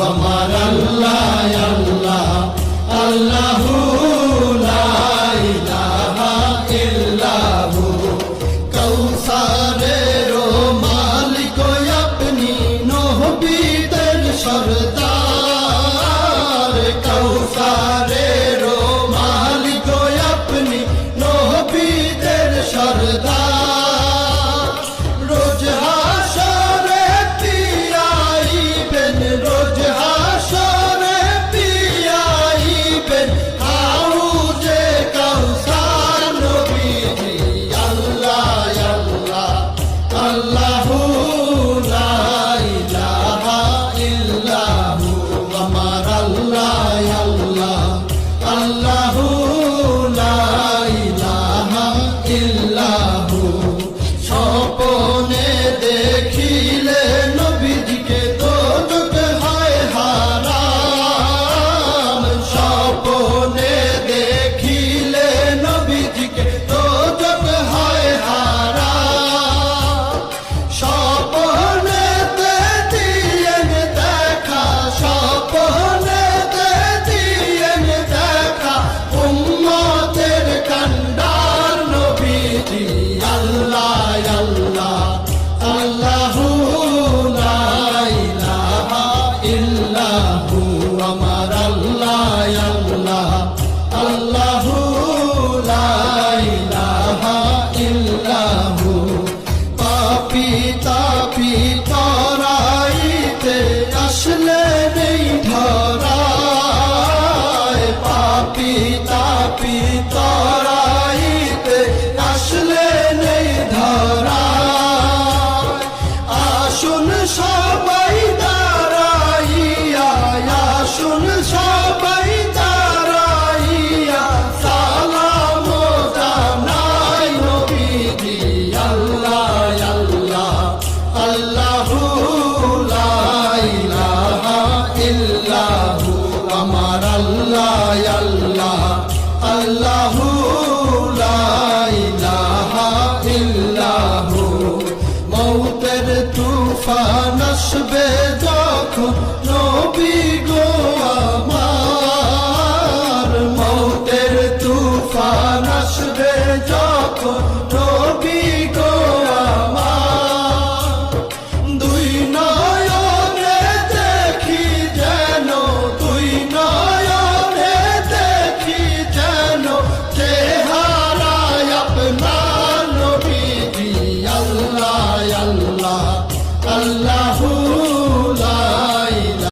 আমার আল্লাহ আল্লাহ আল্লাহু লা ইলাহা ইল্লাহু কৌসারের মালিক আপনি নবীদের সরদার কৌসারের মালিক আপনি নবীদের সরদার রোজ হাসরে পিয়াইবেন রোজ হাসরে পিয়াইবেন হাউজে কাউসার নবীজি আল্লাহ আল্লাহ আল্লাহু লা ইলাহা ইল্লাহু আমার আল্লাহ আল্লাহ আল্লাহু লা ইলাহা ইল্লাহু স্বপ্নে দেখিলে নবীজিকে দোজখ হয় হারাম স্বপ্নে দেখিলে নবীজিকে দোজখ হয় হারাম স্বপ্নেতে দিয়েন দেখা স্বপ্নেতে দিয়েন দেখা উম্মতের কান্ডার নবীজি আল্লাহ আল্লাহ আল্লাহু লা ইলাহা ইল্লাহু আমার আল্লাহ আল্লাহ আল্লাহু লা ইলাহা ইল্লাহু পাপী তাপী তরাইতে আসলে নেই ধরা